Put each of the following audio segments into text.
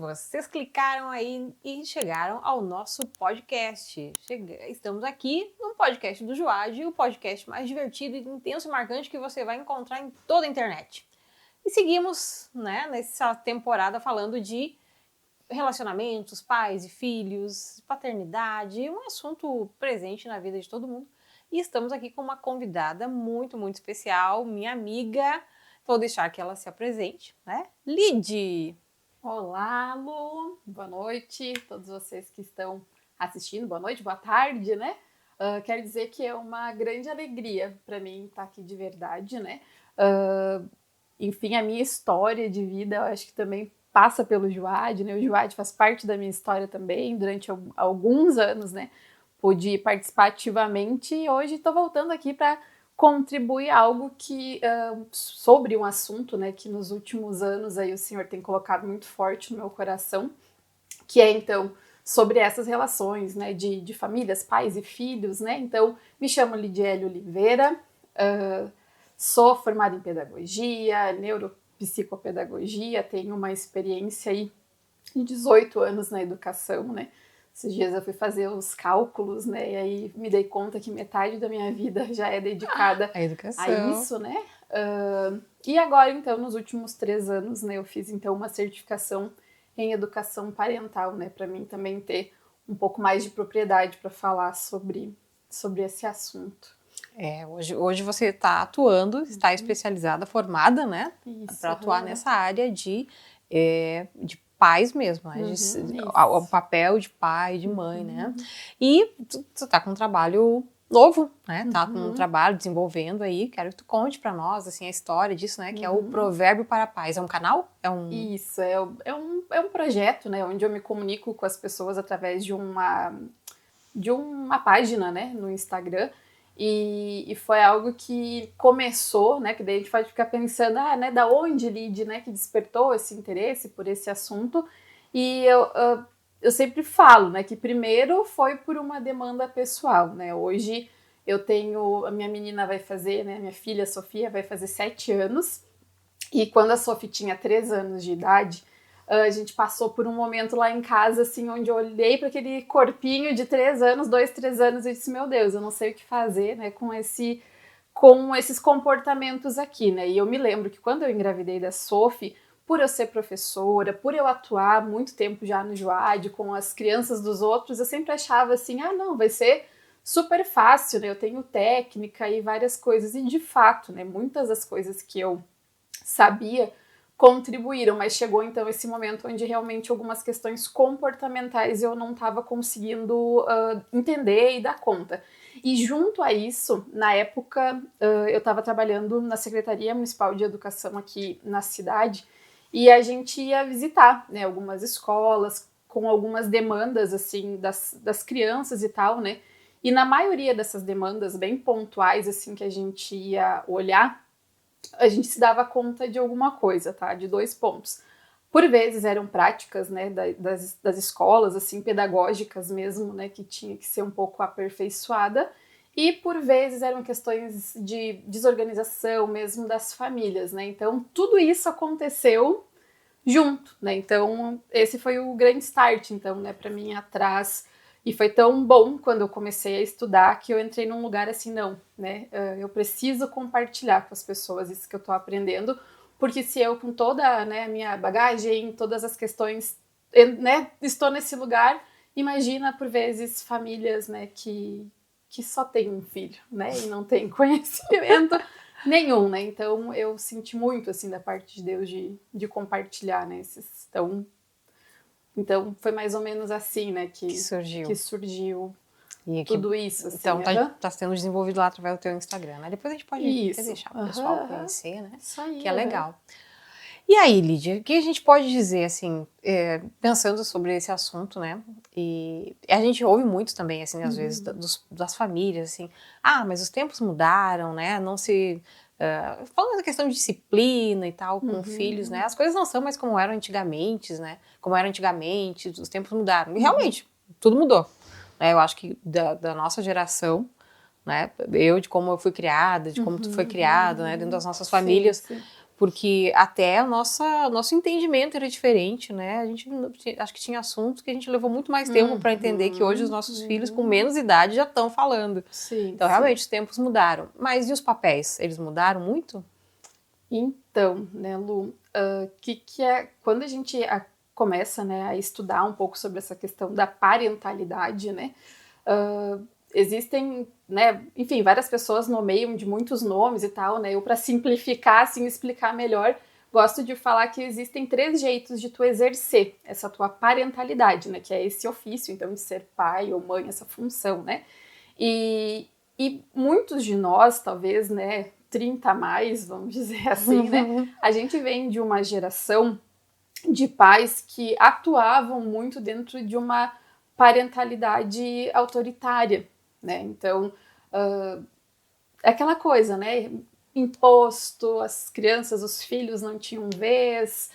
vocês clicaram aí e chegaram ao nosso podcast. Estamos aqui no podcast do Joad, o podcast mais divertido, intenso e marcante que você vai encontrar em toda a internet. E seguimos, né, nessa temporada falando de relacionamentos, pais e filhos, paternidade, um assunto presente na vida de todo mundo. E estamos aqui com uma convidada muito, muito especial, minha amiga. Vou deixar que ela se apresente, né? Lid! Olá, Lu! Boa noite a todos vocês que estão assistindo. Boa noite, boa tarde, né? Quero dizer que é uma grande alegria para mim estar aqui de verdade, né? Enfim, a minha história de vida, eu acho que também passa pelo Joad, né? O Joad faz parte da minha história também, durante alguns anos, né? Pude participar ativamente e hoje estou voltando aqui para contribuir algo que sobre um assunto, né, que nos últimos anos aí o senhor tem colocado muito forte no meu coração, que é então sobre essas relações, né, de famílias, pais e filhos, né? Então me chamo Lidiele Oliveira, sou formada em pedagogia, neuropsicopedagogia, tenho uma experiência aí de 18 anos na educação, né? Esses dias eu fui fazer os cálculos, né? E aí me dei conta que metade da minha vida já é dedicada a isso, né? E agora, então, nos últimos 3 anos, né? Eu fiz, então, uma certificação em educação parental, né? Para mim também ter um pouco mais de propriedade para falar sobre esse assunto. Hoje você está atuando, está especializada, formada, né? Para atuar nessa área de pais mesmo, né? O papel de pai, de mãe, né? E você tá com um trabalho novo, né? Tá com um trabalho desenvolvendo aí. Quero que tu conte para nós, assim, a história disso, né? Que é o Provérbio para Pais. É um canal? Isso, é um projeto, né? Onde eu me comunico com as pessoas através de uma página, né? No Instagram. E foi algo que começou, né, que daí a gente pode ficar pensando, né, da onde, Lid, né, que despertou esse interesse por esse assunto, e eu sempre falo, né, que primeiro foi por uma demanda pessoal, né, hoje eu tenho, a minha menina vai fazer, né, minha filha Sofia vai fazer 7 anos, e quando a Sofia tinha 3 anos de idade, a gente passou por um momento lá em casa, assim, onde eu olhei para aquele corpinho de 3 anos, 2, 3 anos, e disse, meu Deus, eu não sei o que fazer, né, com esses comportamentos aqui, né, e eu me lembro que quando eu engravidei da Sophie, por eu ser professora, por eu atuar muito tempo já no Joad, com as crianças dos outros, eu sempre achava assim, não, vai ser super fácil, né, eu tenho técnica e várias coisas, e de fato, né, muitas das coisas que eu sabia contribuíram, mas chegou então esse momento onde realmente algumas questões comportamentais eu não estava conseguindo entender e dar conta. E junto a isso, na época, eu estava trabalhando na Secretaria Municipal de Educação aqui na cidade e a gente ia visitar, né, algumas escolas com algumas demandas assim das crianças e tal, né? E na maioria dessas demandas bem pontuais assim que a gente ia olhar, a gente se dava conta de alguma coisa, tá? De 2 pontos. Por vezes eram práticas, né, das escolas, assim, pedagógicas mesmo, né, que tinha que ser um pouco aperfeiçoada, e por vezes eram questões de desorganização mesmo das famílias, né? Então, tudo isso aconteceu junto, né? Então, esse foi o grande start, então, né, para mim atrás. E foi tão bom quando eu comecei a estudar que eu entrei num lugar assim, não, né? Eu preciso compartilhar com as pessoas isso que eu tô aprendendo, porque se eu, com toda, né, a minha bagagem, todas as questões, né, estou nesse lugar, imagina, por vezes, famílias, né, que só tem um filho, né, e não tem conhecimento nenhum, né? Então, eu senti muito, assim, da parte de Deus de compartilhar, né, Então, foi mais ou menos assim, né, que surgiu tudo isso. Assim, então, tá sendo desenvolvido lá através do teu Instagram, né? Depois a gente pode até deixar para o pessoal conhecer, né? Isso aí, que é legal. E aí, Lídia, o que a gente pode dizer, assim, pensando sobre esse assunto, né? E a gente ouve muito também, assim, às vezes, das famílias, assim, mas os tempos mudaram, né? Não se... falando da questão de disciplina e tal, com filhos, né? As coisas não são mais como eram antigamente, né? Como eram antigamente, os tempos mudaram. E realmente, tudo mudou. Né? Eu acho que da nossa geração, né? De como eu fui criada, de como tu foi criado, né? Dentro das nossas famílias, sim. Porque até nosso entendimento era diferente, né? A gente acho que tinha assuntos que a gente levou muito mais tempo para entender que hoje os nossos filhos com menos idade já estão falando. Sim, então, realmente, os tempos mudaram. Mas e os papéis? Eles mudaram muito? Então, né, Lu, que é quando a gente começa, né, a estudar um pouco sobre essa questão da parentalidade, né, existem, né, enfim, várias pessoas nomeiam de muitos nomes e tal, né, eu para simplificar, assim, explicar melhor, gosto de falar que existem 3 jeitos de tu exercer essa tua parentalidade, né, que é esse ofício, então, de ser pai ou mãe, essa função, né, e muitos de nós, talvez, né, 30 a mais, vamos dizer assim, né, a gente vem de uma geração de pais que atuavam muito dentro de uma parentalidade autoritária, né? Então, é aquela coisa, né? Imposto, as crianças, os filhos não tinham vez,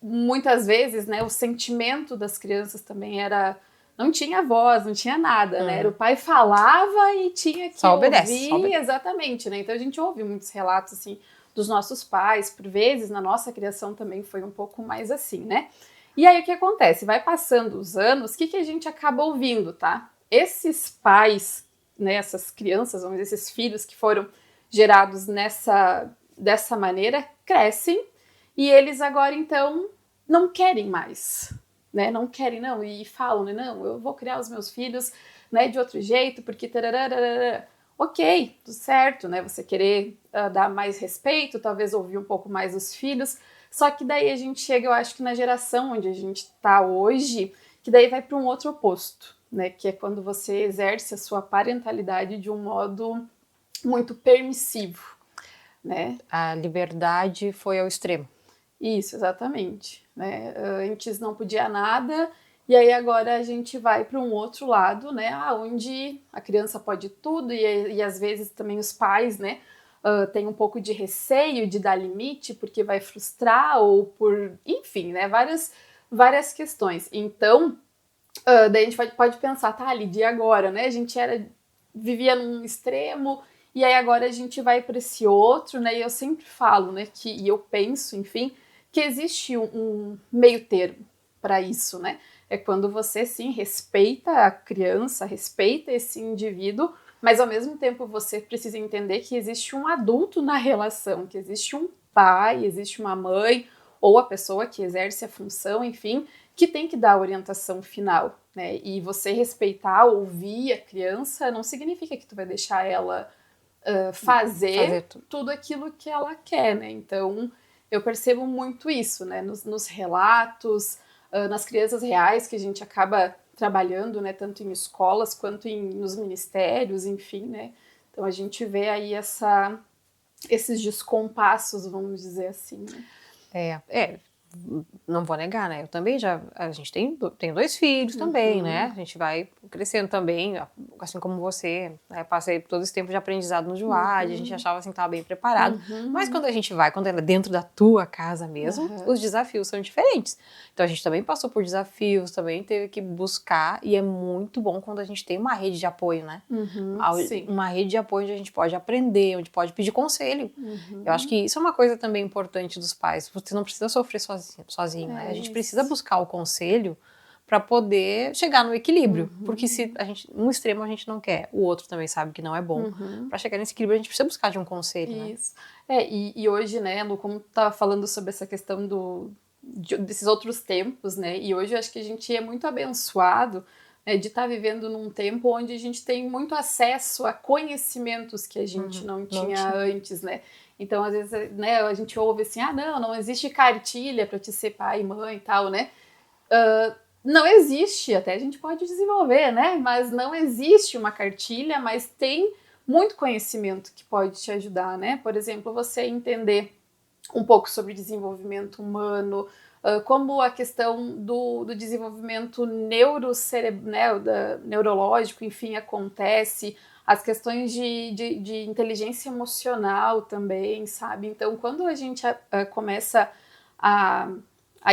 muitas vezes, né? O sentimento das crianças também era... Não tinha voz, não tinha nada, né? Era o pai falava e tinha que só ouvir. obedece, só obedece. Exatamente, né? Então a gente ouve muitos relatos, assim, dos nossos pais, por vezes, na nossa criação também foi um pouco mais assim, né? E aí o que acontece? Vai passando os anos, o que a gente acaba ouvindo, tá? Esses pais, né, essas crianças, vamos dizer, esses filhos que foram gerados dessa maneira, crescem e eles agora, então, não querem mais, né? Não querem, não, e falam, né? Não, eu vou criar os meus filhos, né, de outro jeito, porque tararara. Ok, tudo certo, né? Você querer dar mais respeito, talvez ouvir um pouco mais os filhos. Só que daí a gente chega, eu acho que na geração onde a gente está hoje, que daí vai para um outro oposto, né? Que é quando você exerce a sua parentalidade de um modo muito permissivo, né? A liberdade foi ao extremo. Isso, exatamente. Né? Antes não podia nada, e aí agora a gente vai para um outro lado, né? Onde a criança pode tudo, e às vezes também os pais, né? Tem um pouco de receio de dar limite, porque vai frustrar, ou por... Enfim, né? Várias questões. Então, daí a gente pode pensar, tá, Lidia, e agora, né? A gente vivia num extremo, e aí agora a gente vai para esse outro, né? E eu sempre falo, né? E eu penso, enfim, que existe um meio termo para isso, né? É quando você, sim, respeita a criança, respeita esse indivíduo, mas ao mesmo tempo você precisa entender que existe um adulto na relação, que existe um pai, existe uma mãe, ou a pessoa que exerce a função, enfim, que tem que dar a orientação final, né? E você respeitar, ouvir a criança, não significa que tu vai deixar ela fazer tudo aquilo que ela quer, né? Então, eu percebo muito isso, né? Nos relatos, nas crianças reais que a gente acaba trabalhando, né? Tanto em escolas quanto nos ministérios, enfim, né? Então, a gente vê aí esses descompassos, vamos dizer assim, né? Não vou negar, né? Eu também a gente tem 2 filhos também, né? A gente vai crescendo também, assim como você, né? Passei todo esse tempo de aprendizado no Juad, a gente achava assim que estava bem preparado. Mas quando quando ela é dentro da tua casa mesmo, os desafios são diferentes. Então a gente também passou por desafios, também teve que buscar, e é muito bom quando a gente tem uma rede de apoio, né? Sim. Uma rede de apoio onde a gente pode aprender, onde pode pedir conselho. Eu acho que isso é uma coisa também importante dos pais. Você não precisa sofrer sozinho, né? A gente precisa buscar o conselho para poder chegar no equilíbrio. Porque se um extremo a gente não quer, o outro também sabe que não é bom. Para chegar nesse equilíbrio a gente precisa buscar de um conselho, isso. Né? E hoje, né, Lu, como tu tava falando sobre essa questão desses outros tempos, né? E hoje eu acho que a gente é muito abençoado, né, de estar vivendo num tempo onde a gente tem muito acesso a conhecimentos que a gente não tinha antes, né? Então, às vezes, né, a gente ouve assim, não existe cartilha para te ser pai e mãe e tal, né? Não existe, até a gente pode desenvolver, né? Mas não existe uma cartilha, mas tem muito conhecimento que pode te ajudar, né? Por exemplo, você entender um pouco sobre desenvolvimento humano, como a questão do desenvolvimento neurológico, enfim, acontece, as questões de inteligência emocional também, sabe? Então, quando a gente começa a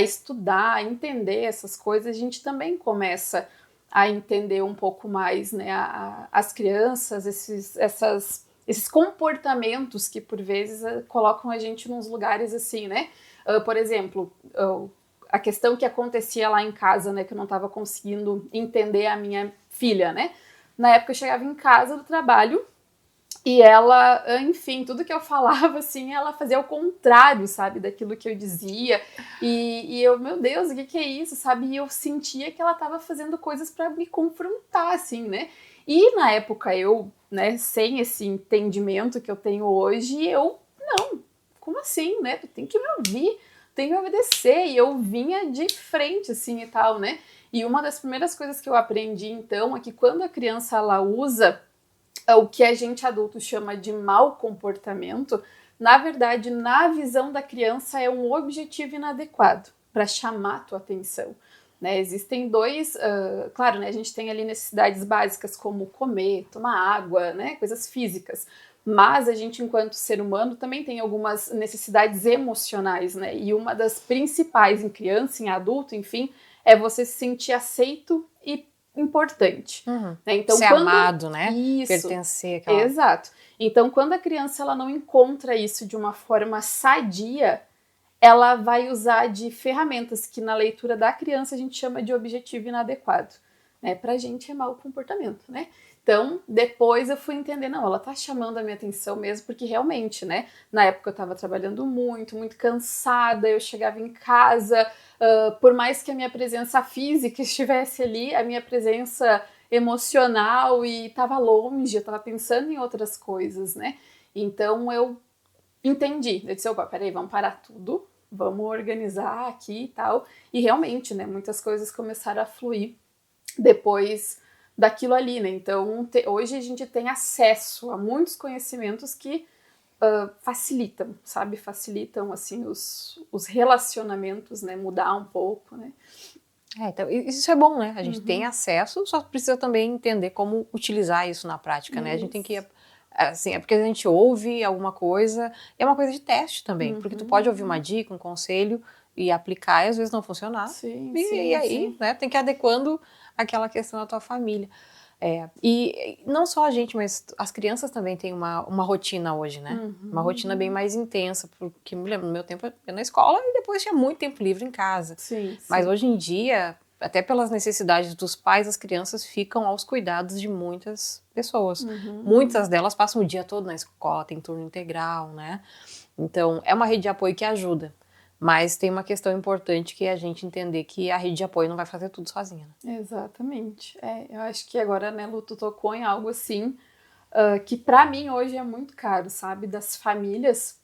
estudar, a entender essas coisas, a gente também começa a entender um pouco mais, né, as crianças, esses comportamentos que por vezes colocam a gente nos lugares assim, né? Por exemplo, a questão que acontecia lá em casa, né, que eu não estava conseguindo entender a minha filha, né? Na época eu chegava em casa do trabalho e ela, enfim, tudo que eu falava, assim, ela fazia o contrário, sabe, daquilo que eu dizia. E eu, meu Deus, o que é isso, sabe? E eu sentia que ela estava fazendo coisas para me confrontar, assim, né? E na época eu, né, sem esse entendimento que eu tenho hoje, eu, não, como assim, né? Tu tem que me ouvir, tem que me obedecer. E eu vinha de frente, assim, e tal, né? E uma das primeiras coisas que eu aprendi, então, é que quando a criança, ela usa o que a gente adulto chama de mau comportamento, na verdade, na visão da criança, é um objetivo inadequado para chamar a tua atenção. Né? Existem dois, claro, né, a gente tem ali necessidades básicas como comer, tomar água, né, coisas físicas, mas a gente, enquanto ser humano, também tem algumas necessidades emocionais, né? E uma das principais em criança, em adulto, enfim, é você se sentir aceito e importante. Né? Então, Ser amado, né? Isso, pertencer. Aquela... Exato. Então, quando a criança ela não encontra isso de uma forma sadia, ela vai usar de ferramentas que na leitura da criança a gente chama de objetivo inadequado. Né? Pra gente é mau comportamento, né? Então, depois eu fui entender, não, ela tá chamando a minha atenção mesmo, porque realmente, né? Na época eu tava trabalhando muito, muito cansada, eu chegava em casa, por mais que a minha presença física estivesse ali, a minha presença emocional e tava longe, eu tava pensando em outras coisas, né? Então eu entendi, eu disse, opa, peraí, vamos parar tudo, vamos organizar aqui e tal, e realmente, né, muitas coisas começaram a fluir depois daquilo ali, né, então hoje a gente tem acesso a muitos conhecimentos que facilitam, sabe, facilitam, assim, os relacionamentos, né, mudar um pouco, né. Então, isso é bom, né, a gente tem acesso, só precisa também entender como utilizar isso na prática, né, a gente tem que assim, é porque a gente ouve alguma coisa, é uma coisa de teste também, porque tu pode ouvir uma dica, um conselho e aplicar e às vezes não funcionar. E aí, né, tem que ir adequando aquela questão da tua família. E não só a gente, mas as crianças também têm uma rotina hoje, né? Uma rotina bem mais intensa, porque me lembro, no meu tempo eu ia na escola e depois tinha muito tempo livre em casa. Mas hoje em dia, até pelas necessidades dos pais, as crianças ficam aos cuidados de muitas pessoas. Muitas delas passam o dia todo na escola, tem turno integral, né? Então, é uma rede de apoio que ajuda. Mas tem uma questão importante que é a gente entender que a rede de apoio não vai fazer tudo sozinha. Né? Exatamente. Eu acho que agora, né, Lu, tu tocou em algo assim que pra mim hoje é muito caro, sabe? Das famílias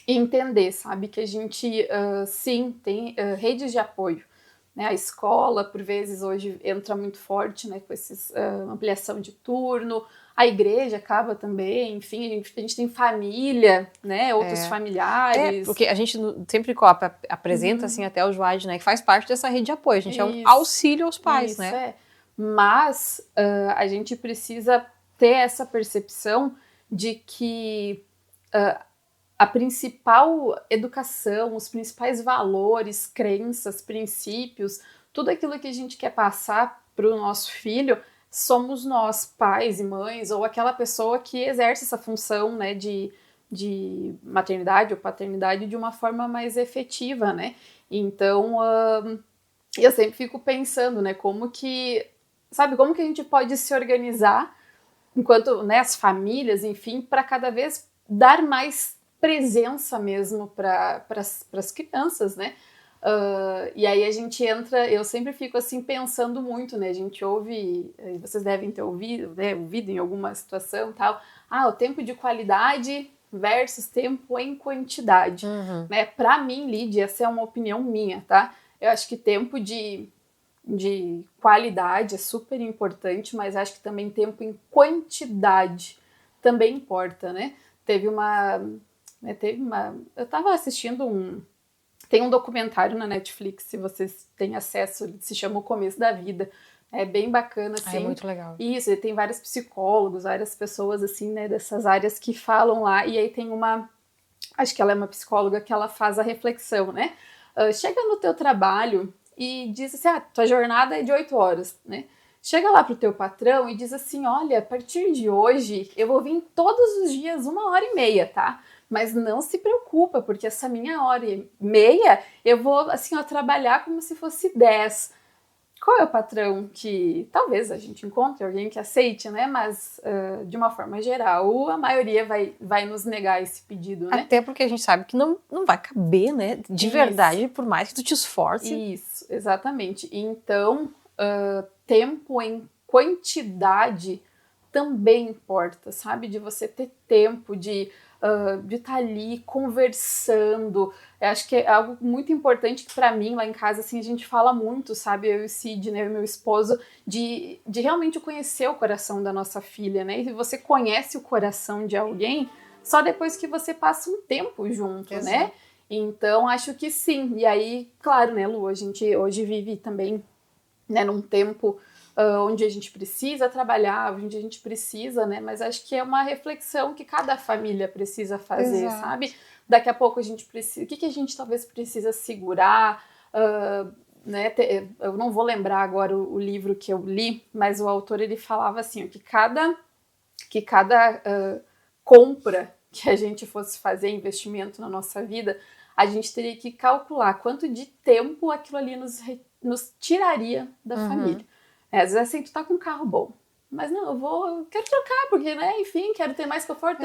entender, sabe? Que a gente, sim, tem redes de apoio. Né? A escola, por vezes, hoje entra muito forte, né, com esses ampliação de turno, a igreja acaba também, enfim, a gente tem família, né, outros familiares. Porque a gente sempre apresenta, assim, até o Joad, né, que faz parte dessa rede de apoio, a gente é um auxílio aos pais, né? Mas a gente precisa ter essa percepção de que a principal educação, os principais valores, crenças, princípios, tudo aquilo que a gente quer passar para o nosso filho, somos nós, pais e mães, ou aquela pessoa que exerce essa função, né, de maternidade ou paternidade de uma forma mais efetiva, né? Então, eu sempre fico pensando, né, como que a gente pode se organizar enquanto, né, as famílias, enfim, para cada vez dar mais presença mesmo para as crianças, né? E aí a gente entra, eu sempre fico assim pensando muito, né? A gente ouve, vocês devem ter ouvido, né, ouvido em alguma situação tal, o tempo de qualidade versus tempo em quantidade, né? Para mim, Lídia, essa é uma opinião minha, tá? Eu acho que tempo de qualidade é super importante, mas acho que também tempo em quantidade também importa, né? Eu tava assistindo tem um documentário na Netflix, se vocês têm acesso, se chama O Começo da Vida. É bem bacana, assim. É muito legal. Isso, e tem vários psicólogos, várias pessoas, assim, né, dessas áreas que falam lá, e aí tem acho que ela é uma psicóloga que ela faz a reflexão, né? Chega no teu trabalho e diz assim, tua jornada é de 8 horas, né? chega lá pro teu patrão e diz assim, olha, a partir de hoje eu vou vir todos os dias 1h30, tá? Mas não se preocupa, porque essa minha 1h30 eu vou, assim, ó, trabalhar como se fosse 10. Qual é o patrão que talvez a gente encontre alguém que aceite, né? Mas, de uma forma geral, a maioria vai nos negar esse pedido, né? Até porque a gente sabe que não vai caber, né? De verdade, por mais que tu te esforce. Isso, exatamente. Então, tempo em quantidade também importa, sabe? De você ter tempo de estar ali conversando. Eu acho que é algo muito importante que para mim lá em casa assim a gente fala muito, sabe? Eu e o Sidney, meu esposo, de realmente conhecer o coração da nossa filha, né? E você conhece o coração de alguém só depois que você passa um tempo junto, Exato. né? Então acho que sim. E aí, claro, né, Lu? A gente hoje vive também, né, num tempo onde a gente precisa trabalhar, onde a gente precisa, né? Mas acho que é uma reflexão que cada família precisa fazer, Exato. sabe? Daqui a pouco a gente precisa... O que a gente talvez precisa segurar? Né? Eu não vou lembrar agora o livro que eu li, mas o autor ele falava assim, que cada compra que a gente fosse fazer, investimento na nossa vida, a gente teria que calcular quanto de tempo aquilo ali nos tiraria da família. Às vezes assim, tu tá com um carro bom, mas não, eu quero trocar, porque, né, enfim, quero ter mais conforto,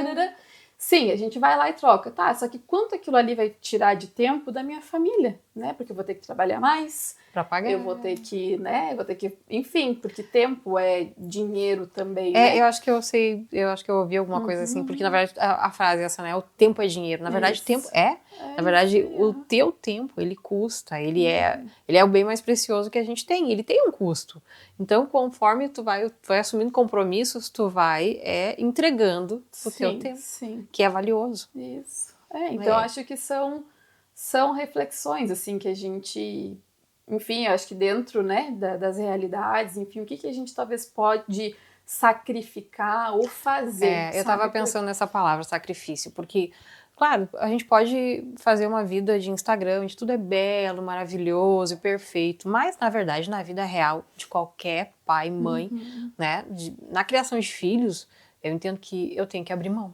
Sim, a gente vai lá e troca, tá, só que quanto aquilo ali vai tirar de tempo da minha família, né, porque eu vou ter que trabalhar mais, pra pagar. eu vou ter que, né, enfim, porque tempo é dinheiro também, né? Eu acho que eu ouvi alguma coisa assim, porque na verdade a frase é essa, né, o tempo é dinheiro. Na verdade, o tempo na verdade, o teu tempo, ele custa, ele é o bem mais precioso que a gente tem, ele tem um custo. Então, conforme tu vai assumindo compromissos, tu vai entregando o teu tempo, que é valioso. Isso. Então, acho que são reflexões, assim, que a gente... Enfim, eu acho que dentro, né, das realidades, enfim, o que a gente talvez pode sacrificar ou fazer, eu tava pensando nessa palavra, sacrifício, porque, claro, a gente pode fazer uma vida de Instagram, onde tudo é belo, maravilhoso e perfeito, mas, na verdade, na vida real de qualquer pai e mãe, né, na criação de filhos, eu entendo que eu tenho que abrir mão.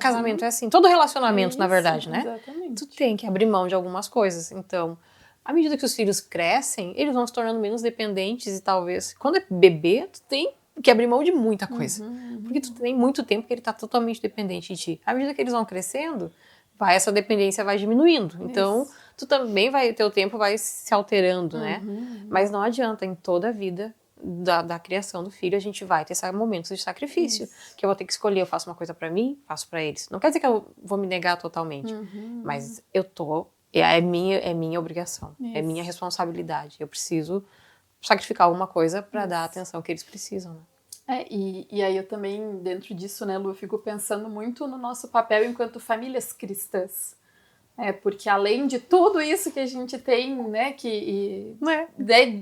Casamento é assim, todo relacionamento, na verdade, né? Exatamente. Tu tem que abrir mão de algumas coisas, então... À medida que os filhos crescem, eles vão se tornando menos dependentes e talvez... Quando é bebê, tu tem que abrir mão de muita coisa. Porque tu tem muito tempo que ele tá totalmente dependente de ti. À medida que eles vão crescendo, essa dependência vai diminuindo. Então, tu também teu tempo vai se alterando, né? Mas não adianta, em toda a vida da criação do filho, a gente vai ter esses momentos de sacrifício. Que eu vou ter que escolher, eu faço uma coisa pra mim, faço pra eles. Não quer dizer que eu vou me negar totalmente. Mas eu tô... É minha obrigação, é minha responsabilidade. Eu preciso sacrificar alguma coisa para dar a atenção que eles precisam, né? E aí eu também, dentro disso, né, Lu, eu fico pensando muito no nosso papel enquanto famílias cristãs. Porque além de tudo isso que a gente tem, né,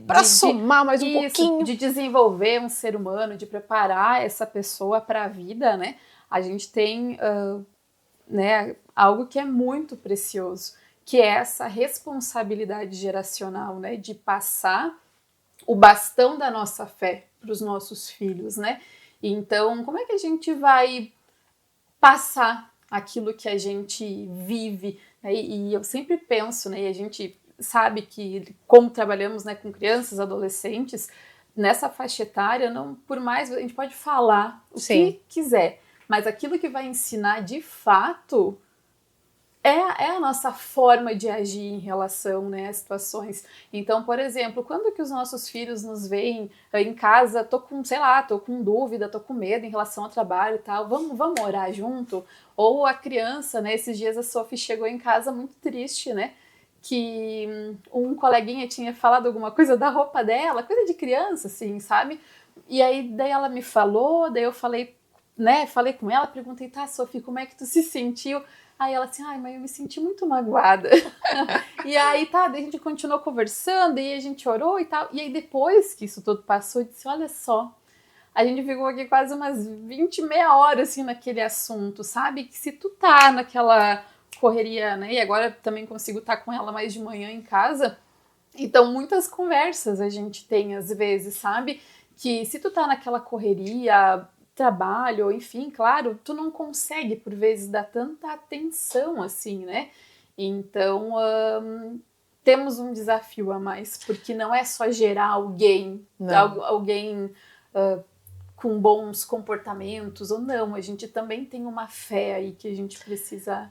para somar mais um pouquinho, de desenvolver um ser humano, de preparar essa pessoa para a vida, né, a gente tem né, algo que é muito precioso, que é essa responsabilidade geracional, né, de passar o bastão da nossa fé para os nossos filhos, né? Então, como é que a gente vai passar aquilo que a gente vive? Né? E eu sempre penso, né, e a gente sabe que, como trabalhamos, né, com crianças, adolescentes, nessa faixa etária, por mais, a gente pode falar o que quiser, mas aquilo que vai ensinar de fato é a nossa forma de agir em relação, né, às situações. Então, por exemplo, quando que os nossos filhos nos veem em casa, tô com dúvida, tô com medo em relação ao trabalho e tal, vamos orar junto? Ou a criança, né, esses dias a Sophie chegou em casa muito triste, né, que um coleguinha tinha falado alguma coisa da roupa dela, coisa de criança, assim, sabe? E aí, daí ela me falou, daí eu falei com ela, perguntei, tá, Sophie, como é que tu se sentiu? Aí ela assim, mãe, eu me senti muito magoada. E aí, daí a gente continuou conversando, e a gente orou e tal. E aí, depois que isso tudo passou, eu disse, olha só, a gente ficou aqui quase umas 20, meia hora, assim, naquele assunto, sabe? Que se tu tá naquela correria, né? E agora eu também consigo estar com ela mais de manhã em casa. Então, muitas conversas a gente tem, às vezes, sabe? que se tu tá naquela correria, trabalho, ou enfim, claro, tu não consegue, por vezes, dar tanta atenção assim, né? Então, temos um desafio a mais, porque não é só gerar alguém com bons comportamentos, ou não, a gente também tem uma fé aí que a gente precisa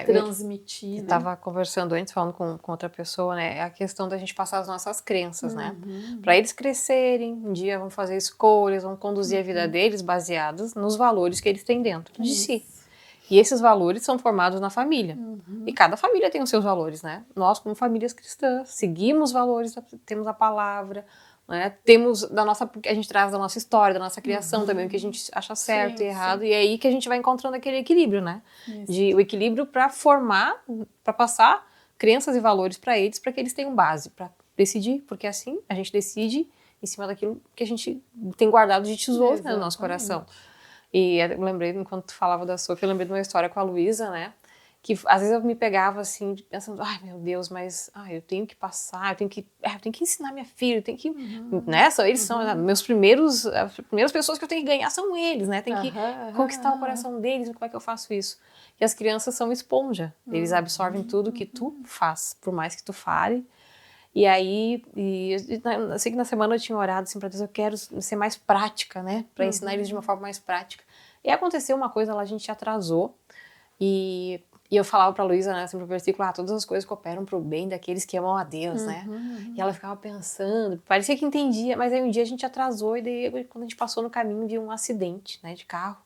transmitir. Eu estava conversando antes, falando com outra pessoa, né? É a questão da gente passar as nossas crenças, né? Para eles crescerem, um dia vão fazer escolhas, vão conduzir a vida deles baseadas nos valores que eles têm dentro de si. E esses valores são formados na família. E cada família tem os seus valores, né? Nós, como famílias cristãs, seguimos valores, temos a palavra, né? Temos a gente traz da nossa história, da nossa criação também, o que a gente acha certo e errado. E é aí que a gente vai encontrando aquele equilíbrio, né? O equilíbrio para formar, para passar crenças e valores para eles, para que eles tenham base para decidir, porque assim a gente decide em cima daquilo que a gente tem guardado de tesouro, né, no nosso coração. E eu lembrei, enquanto tu falava da Sofia, eu lembrei de uma história com a Luísa, né? Que às vezes eu me pegava assim, pensando, ai meu Deus, mas eu tenho que passar, eu tenho que ensinar minha filha, eu tenho que, né? Eles são as primeiras pessoas que eu tenho que ganhar são eles, né? Tem que conquistar o coração deles, como é que eu faço isso? E as crianças são esponja, eles absorvem tudo que tu faz, por mais que tu fale. E aí, eu sei que na semana eu tinha orado assim pra Deus, eu quero ser mais prática, né? Pra ensinar eles de uma forma mais prática. E aconteceu uma coisa lá, a gente atrasou, e eu falava pra Luísa, né, sempre no versículo, todas as coisas cooperam pro bem daqueles que amam a Deus, né? E ela ficava pensando, parecia que entendia, mas aí um dia a gente atrasou, e daí quando a gente passou no caminho, viu um acidente, né, de carro.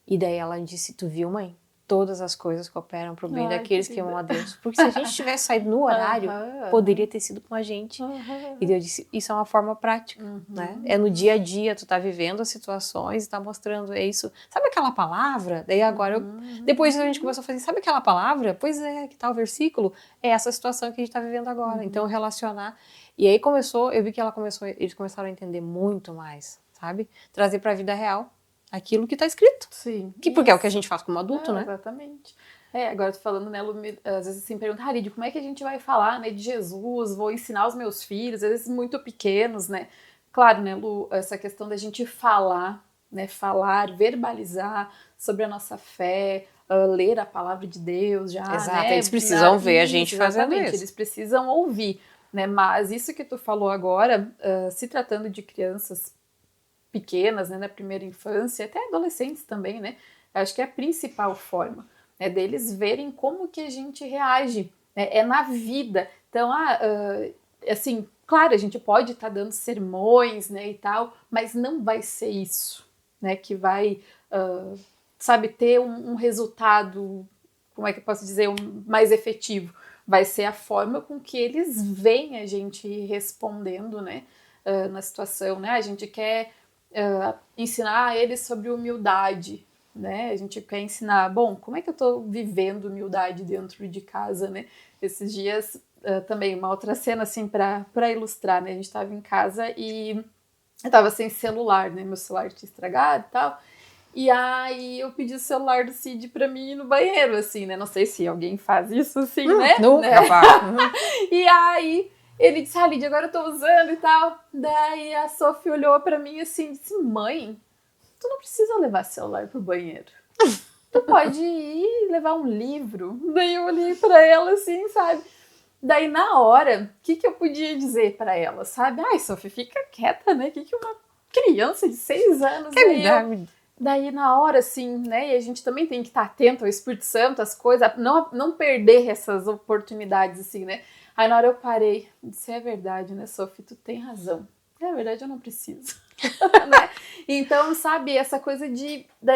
E daí ela disse, tu viu, mãe? Todas as coisas cooperam pro bem daqueles que amam a Deus. Porque se a gente tivesse saído no horário, poderia ter sido com a gente. E Deus disse, isso é uma forma prática, né? É no dia a dia, tu tá vivendo as situações e tá mostrando, é isso. Sabe aquela palavra? Daí agora, depois a gente começou a fazer, sabe aquela palavra? Pois é, que tá o versículo? É essa situação que a gente tá vivendo agora. Então, relacionar. E aí eu vi que eles começaram a entender muito mais, sabe? Trazer pra vida real aquilo que está escrito. Sim. Porque é o que a gente faz como adulto, né? Exatamente. Agora eu tô falando, né, Lu, às vezes assim, pergunta, Harid, como é que a gente vai falar, né, de Jesus? Vou ensinar os meus filhos, às vezes muito pequenos, né? Claro, né, Lu, essa questão da gente falar, né, verbalizar sobre a nossa fé, ler a palavra de Deus já, Exato, né? Eles precisam ver a gente fazendo isso. Eles precisam ouvir, né? Mas isso que tu falou agora, se tratando de crianças pequenas, né, na primeira infância, até adolescentes também, né, acho que é a principal forma, né, deles verem como que a gente reage, né, é na vida. Então, assim, claro, a gente pode estar dando sermões, né, e tal, mas não vai ser isso, né, que vai, sabe, ter um resultado, como é que eu posso dizer, mais efetivo. Vai ser a forma com que eles veem a gente respondendo, né, na situação, né, a gente quer ensinar eles sobre humildade, né? A gente quer ensinar, bom, como é que eu tô vivendo humildade dentro de casa, né? Esses dias, também, uma outra cena, assim, pra ilustrar, né? A gente tava em casa e eu tava sem celular, né? Meu celular tinha estragado e tal. E aí eu pedi o celular do Cid pra mim ir no banheiro, assim, né? Não sei se alguém faz isso, assim, né? Nunca, né? E aí ele disse, Lídia, agora eu tô usando e tal. Daí a Sophie olhou pra mim assim e disse, mãe, tu não precisa levar celular pro banheiro. Tu pode ir levar um livro. Daí eu olhei pra ela assim, sabe? Daí na hora, o que eu podia dizer pra ela, sabe? Ai, Sophie, fica quieta, né? O que uma criança de 6 anos... Daí na hora, assim, né? E a gente também tem que estar atento ao Espírito Santo, as coisas, não perder essas oportunidades, assim, né? Aí na hora eu parei e disse, é verdade, né, Sophie, tu tem razão. É verdade, eu não preciso. né? Então, sabe, essa coisa da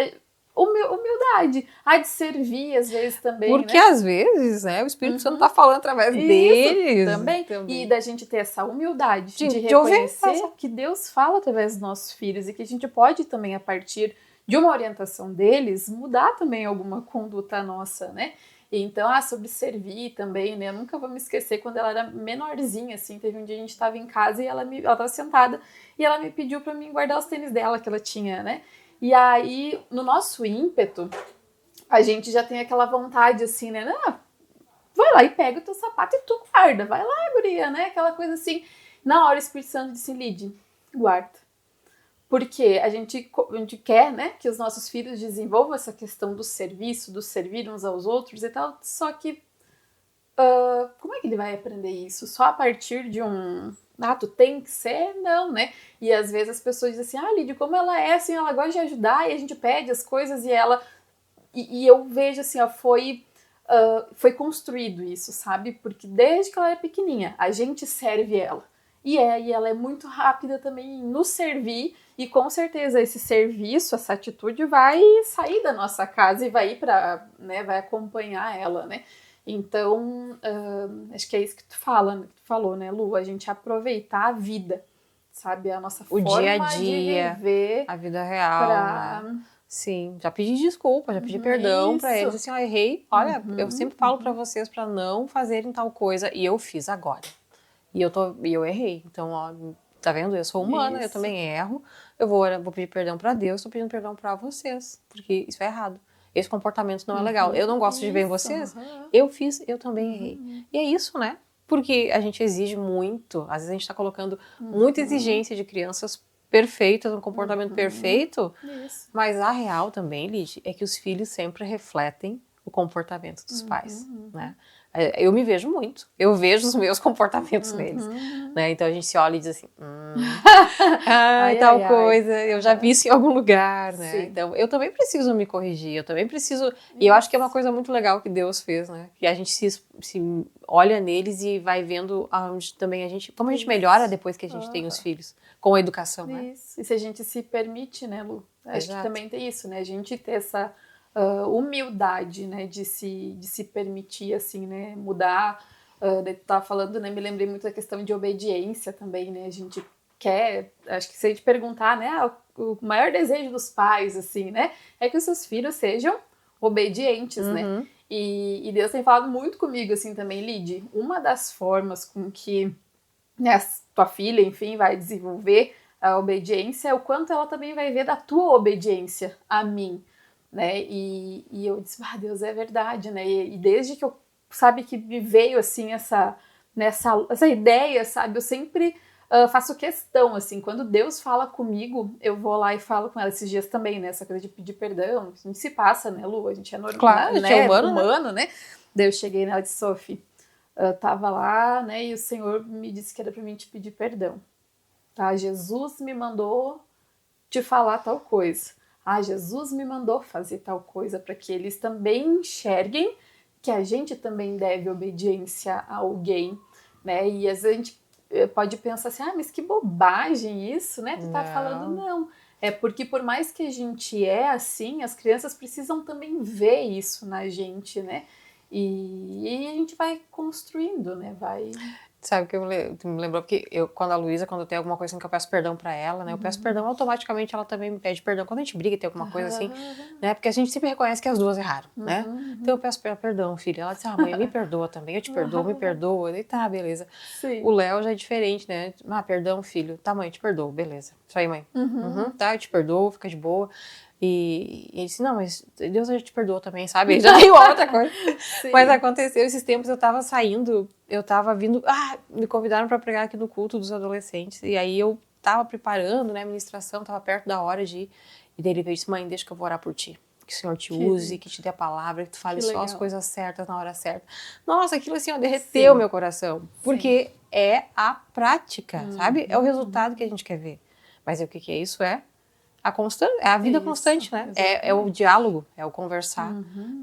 humildade. De servir, às vezes, também, porque, né? às vezes, né, o Espírito Santo tá falando através deles. Também. E da gente ter essa humildade de reconhecer que Deus fala através dos nossos filhos e que a gente pode também, a partir de uma orientação deles, mudar também alguma conduta nossa, né? Então, sobre servir também, né? Eu nunca vou me esquecer quando ela era menorzinha, assim. Teve um dia a gente estava em casa e ela estava sentada e ela me pediu para mim guardar os tênis dela que ela tinha, né? E aí, no nosso ímpeto, a gente já tem aquela vontade, assim, né? Vai lá e pega o teu sapato e tu guarda. Vai lá, guria, né? Aquela coisa assim. Na hora o Espírito Santo disse, Lid, guarda. Porque a gente quer, né, que os nossos filhos desenvolvam essa questão do serviço, do servir uns aos outros e tal, só que como é que ele vai aprender isso? Só a partir de tu tem que ser? Não, né? E às vezes as pessoas dizem assim, Lídia, como ela é assim, ela gosta de ajudar e a gente pede as coisas e ela... E eu vejo assim, foi construído isso, sabe? Porque desde que ela é pequenininha, a gente serve ela. E ela é muito rápida também no servir, e com certeza esse serviço, essa atitude vai sair da nossa casa e vai ir né, vai acompanhar ela, né? Então, acho que é isso que tu falou, né, Lu? A gente aproveitar a vida, sabe? A nossa forma dia a dia, de viver. A vida real, né? Sim, já pedi desculpa, já pedi perdão pra eles, assim, errei. Olha, eu sempre falo pra vocês pra não fazerem tal coisa, e eu fiz agora. E eu errei. Então, ó, tá vendo? Eu sou humana, eu também erro. Eu vou pedir perdão pra Deus, tô pedindo perdão pra vocês, porque isso é errado. Esse comportamento não é legal. Eu não gosto de ver em vocês. Eu fiz, eu também errei. E é isso, né? Porque a gente exige muito. Às vezes a gente tá colocando muita exigência de crianças perfeitas, um comportamento perfeito. Isso. Mas a real também, Lidy, é que os filhos sempre refletem o comportamento dos pais, né? Eu me vejo muito, eu vejo os meus comportamentos neles, né? Então a gente se olha e diz assim, tal coisa, eu já vi isso em algum lugar, né? Sim. Então eu também preciso me corrigir, eu também preciso, e eu acho que é uma coisa muito legal que Deus fez, né? Que a gente se olha neles e vai vendo aonde também como a gente melhora depois que a gente tem os filhos, com a educação, né? Isso, e se a gente se permite, né, Lu? Acho que também tem isso, né? A gente ter essa humildade, né, de se permitir, assim, né, mudar. Tu tava falando, né, me lembrei muito da questão de obediência também, né, a gente quer, acho que se a gente perguntar, né, o maior desejo dos pais, assim, né, é que os seus filhos sejam obedientes, né, e Deus tem falado muito comigo, assim, também, Lid, uma das formas com que, né, tua filha, enfim, vai desenvolver a obediência é o quanto ela também vai ver da tua obediência a mim, né, e eu disse, Deus, é verdade, né, e desde que eu, sabe, que me veio, assim, essa ideia, sabe, eu sempre faço questão, assim, quando Deus fala comigo, eu vou lá e falo com ela esses dias também, né, essa coisa de pedir perdão, a gente se passa, né, Lu, a gente é normal, claro, né, a gente é humano, né, daí eu cheguei nela e disse, Sophie, tava lá, né, e o Senhor me disse que era pra mim te pedir perdão, tá, Jesus me mandou te falar tal coisa, Jesus me mandou fazer tal coisa para que eles também enxerguem que a gente também deve obediência a alguém, né? E às vezes a gente pode pensar assim, mas que bobagem isso, né? Tu tá falando, não. É porque por mais que a gente é assim, as crianças precisam também ver isso na gente, né? E a gente vai construindo, né? Sabe que tu me lembrou, porque quando eu tenho alguma coisa assim que eu peço perdão pra ela, né? Eu peço perdão, automaticamente ela também me pede perdão. Quando a gente briga e tem alguma coisa assim, né? Porque a gente sempre reconhece que as duas erraram, né? Então eu peço perdão, filha. Ela disse, mãe, me perdoa também, eu te perdoo, me perdoa. E tá, beleza. Sim. O Léo já é diferente, né? Perdão, filho. Tá, mãe, te perdoo, beleza. Isso aí, mãe. Tá, eu te perdoo, fica de boa. E ele disse, não, mas Deus já te perdoou também, sabe? Ele já tem outra coisa. Mas aconteceu, esses tempos eu tava saindo, eu tava vindo, me convidaram pra pregar aqui no culto dos adolescentes, e aí eu tava preparando, né, a ministração, tava perto da hora de ir, e daí ele veio e disse, mãe, deixa que eu vou orar por ti. Que o Senhor te use, que te dê a palavra, que tu fale só as coisas certas na hora certa. Nossa, aquilo assim, ó, derreteu meu coração. Porque é a prática, sabe? É o resultado que a gente quer ver. Mas o que é isso? É a vida constante, né? É o diálogo, é o conversar.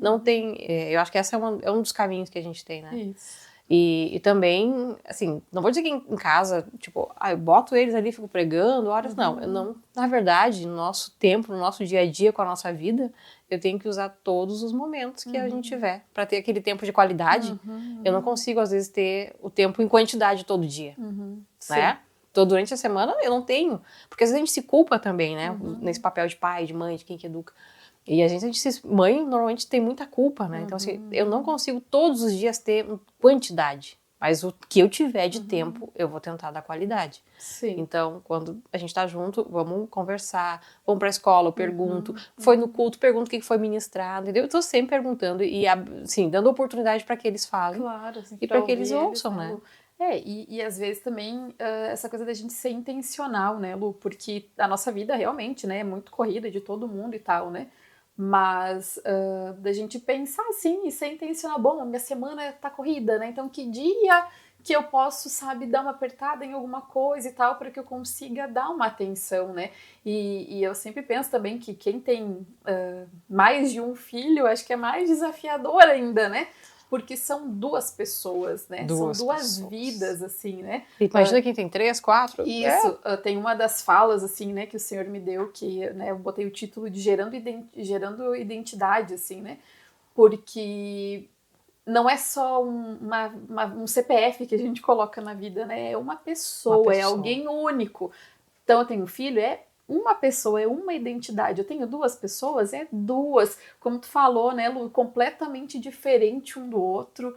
Não tem... eu acho que esse é um dos caminhos que a gente tem, né? Isso. E também, assim, não vou dizer que em casa, tipo, eu boto eles ali, fico pregando, horas, não. Na verdade, no nosso tempo, no nosso dia a dia com a nossa vida, eu tenho que usar todos os momentos que a gente tiver para ter aquele tempo de qualidade. Eu não consigo, às vezes, ter o tempo em quantidade todo dia, né? Então, durante a semana eu não tenho, porque às vezes a gente se culpa também, né? Nesse papel de pai, de mãe, de quem que educa. E mãe normalmente tem muita culpa, né? Então, assim, eu não consigo todos os dias ter quantidade, mas o que eu tiver de tempo, eu vou tentar dar qualidade. Sim. Então, quando a gente tá junto, vamos conversar, vamos pra escola, eu pergunto, foi no culto, pergunto o que foi ministrado, entendeu? Eu tô sempre perguntando e, assim, dando oportunidade para que eles falem, claro, assim, e para que eles ouçam, né? E às vezes também essa coisa da gente ser intencional, né, Lu? Porque a nossa vida realmente, né, é muito corrida de todo mundo e tal, né? Mas da gente pensar assim e ser intencional. Bom, a minha semana tá corrida, né? Então que dia que eu posso, sabe, dar uma apertada em alguma coisa e tal, para que eu consiga dar uma atenção, né? E eu sempre penso também que quem tem mais de um filho, acho que é mais desafiador ainda, né? Porque são duas pessoas, né? São duas vidas, assim, né? Imagina quem tem 3, 4. Isso, tem uma das falas, assim, né, que o Senhor me deu, que, né, eu botei o título de Gerando Identidade, assim, né? Porque não é só um CPF que a gente coloca na vida, né? É uma pessoa, é alguém único. Então, eu tenho um filho, é uma pessoa, é uma identidade. Eu tenho duas pessoas, é duas. Como tu falou, né, Lu, completamente diferente um do outro.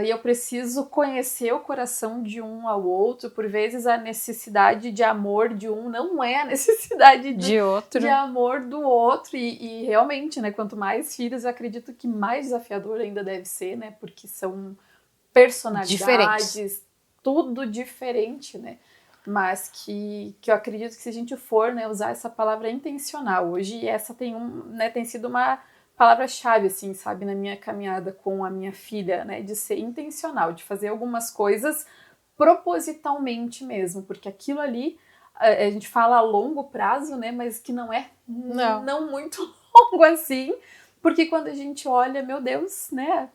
E eu preciso conhecer o coração de um ao outro. Por vezes, a necessidade de amor de um não é a necessidade de outro. De amor do outro. E realmente, né, quanto mais filhos, eu acredito que mais desafiador ainda deve ser, né? Porque são personalidades, diferentes. Tudo diferente, né? Mas que eu acredito que se a gente for, né, usar essa palavra intencional, hoje essa tem sido uma palavra-chave, assim, sabe, na minha caminhada com a minha filha, né, de ser intencional, de fazer algumas coisas propositalmente mesmo, porque aquilo ali, a gente fala a longo prazo, né, mas que não é não muito longo assim, porque quando a gente olha, meu Deus, né,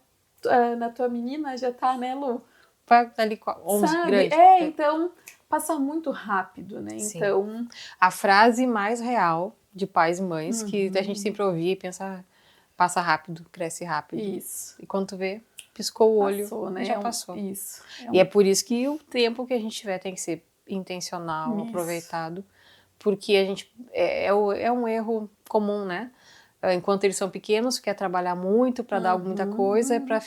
na tua menina já tá, né, Lu? Vai ali com 11 grande. Então passa muito rápido, né? Sim. Então, a frase mais real de pais e mães que a gente sempre ouvia e pensa, passa rápido, cresce rápido. Isso. E quando tu vê, piscou o olho, né? já passou. Isso. E é por isso que o tempo que a gente tiver tem que ser intencional, aproveitado, porque a gente é um erro comum, né? Enquanto eles são pequenos, quer trabalhar muito para dar muita coisa, para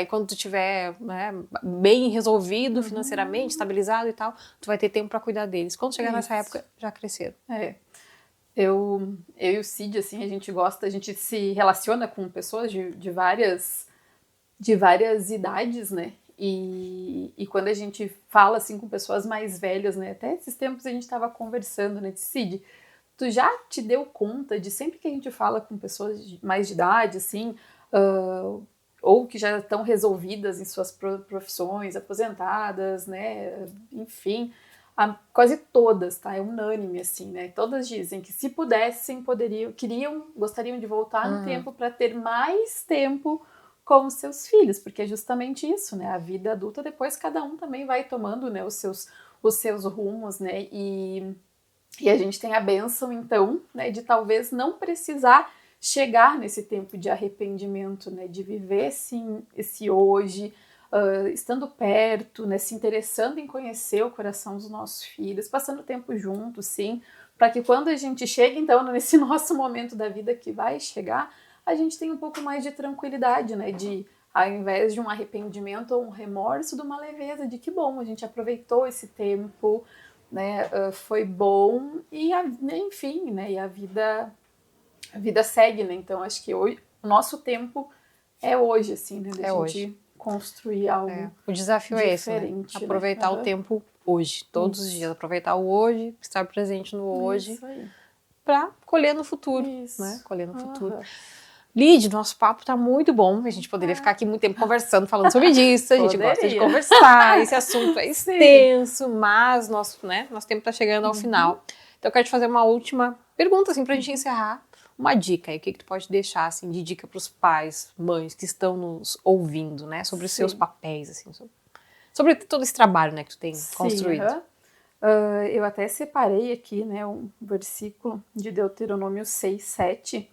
quando tu tiver, né, bem resolvido financeiramente, estabilizado e tal, tu vai ter tempo para cuidar deles. Quando chegar nessa época, já cresceram. Eu e o Cid, assim, a gente se relaciona com pessoas de várias idades, né? E quando a gente fala assim com pessoas mais velhas, né? Até esses tempos a gente estava conversando, né? Cid, tu já te deu conta de sempre que a gente fala com pessoas mais de idade, assim, ou que já estão resolvidas em suas profissões, aposentadas, né? Enfim, quase todas, tá? É unânime, assim, né? Todas dizem que se pudessem, gostariam de voltar no tempo para ter mais tempo com os seus filhos, porque é justamente isso, né? A vida adulta, depois cada um também vai tomando, né, os seus rumos, né? E a gente tem a bênção, então, né, de talvez não precisar chegar nesse tempo de arrependimento, né, de viver esse hoje, estando perto, né, se interessando em conhecer o coração dos nossos filhos, passando tempo juntos, sim, para que quando a gente chega, então, nesse nosso momento da vida que vai chegar, a gente tem um pouco mais de tranquilidade, né, de, ao invés de um arrependimento ou um remorso, de uma leveza, de que bom, a gente aproveitou esse tempo, né, foi bom e enfim, né, e a vida segue, né? Então acho que hoje o nosso tempo é hoje, assim, né, da gente hoje construir algo. O desafio é esse, né? Aproveitar o tempo hoje, todos os dias, aproveitar o hoje, estar presente no hoje, para colher no futuro, né? Colher no futuro. Lid, nosso papo tá muito bom. A gente poderia ficar aqui muito tempo conversando, falando sobre isso. A gente gosta de conversar. Esse assunto é extenso, mas nosso tempo tá chegando ao final. Então eu quero te fazer uma última pergunta, assim, pra gente encerrar. Uma dica aí, o que tu pode deixar, assim, de dica pros pais, mães que estão nos ouvindo, né? Sobre os seus papéis, assim, sobre todo esse trabalho, né, que tu tem construído. Eu até separei aqui, né, um versículo de Deuteronômio 6:7,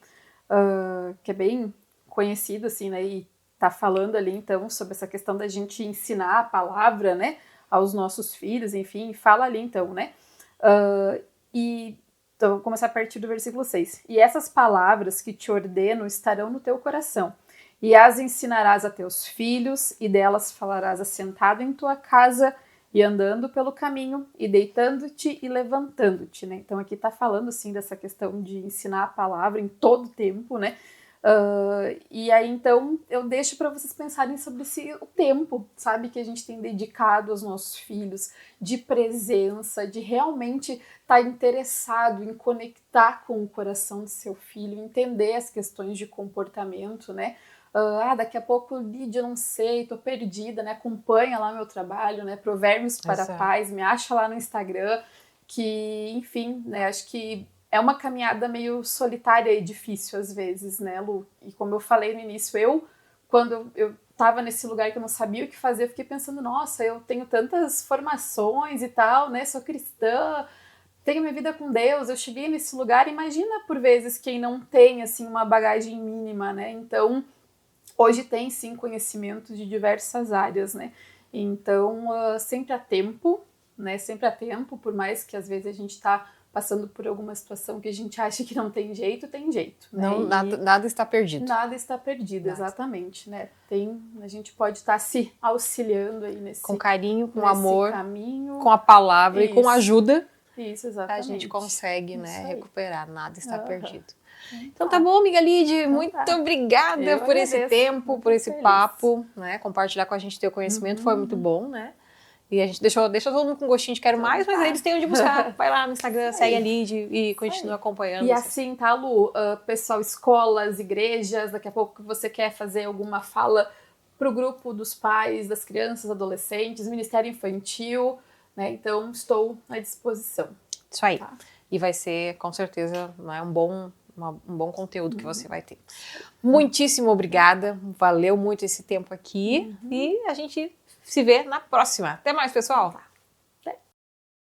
que é bem conhecido, assim, né, e tá falando ali, então, sobre essa questão da gente ensinar a palavra, né, aos nossos filhos, enfim, fala ali, então, né, então, vou começar a partir do versículo 6. E essas palavras que te ordeno estarão no teu coração, e as ensinarás a teus filhos, e delas falarás assentado em tua casa, e andando pelo caminho, e deitando-te e levantando-te, né? Então aqui tá falando, assim, dessa questão de ensinar a palavra em todo tempo, né? E aí, então, eu deixo para vocês pensarem sobre o tempo, sabe, que a gente tem dedicado aos nossos filhos, de presença, de realmente estar interessado em conectar com o coração do seu filho, entender as questões de comportamento, né? Daqui a pouco, Lídia, eu não sei, tô perdida, né? Acompanha lá meu trabalho, né? Provérbios para Pais, me acha lá no Instagram, que, enfim, né? Acho que é uma caminhada meio solitária e difícil às vezes, né, Lu? E como eu falei no início, quando eu tava nesse lugar que eu não sabia o que fazer, eu fiquei pensando, nossa, eu tenho tantas formações e tal, né, sou cristã, tenho minha vida com Deus, eu cheguei nesse lugar, imagina por vezes quem não tem, assim, uma bagagem mínima, né? Então, hoje tem, sim, conhecimento de diversas áreas, né? Então, sempre há tempo, né? Sempre há tempo, por mais que às vezes a gente tá passando por alguma situação que a gente acha que não tem jeito, tem jeito. Né? Não, nada está perdido. Nada está perdido, exatamente, né? A gente pode estar se auxiliando aí nesse com carinho, com nesse amor, caminho, com a palavra e com ajuda. Isso, exatamente. A gente consegue, né, recuperar, nada está perdido. Então tá bom, amiga Lídia, muito obrigada por esse tempo, por esse papo, né? Compartilhar com a gente teu conhecimento foi muito bom, né? E a gente deixa todo mundo com gostinho de quero mais, mas eles têm onde buscar. Vai lá no Instagram, segue a Lídia e continua acompanhando. E assim, tá, Lu? Pessoal, escolas, igrejas, daqui a pouco você quer fazer alguma fala pro grupo dos pais, das crianças, adolescentes, Ministério Infantil, né? Então, estou à disposição. Isso aí. Tá? E vai ser, com certeza, né, um bom conteúdo que você vai ter. Muitíssimo obrigada. Valeu muito esse tempo aqui. E a gente se vê na próxima. Até mais, pessoal!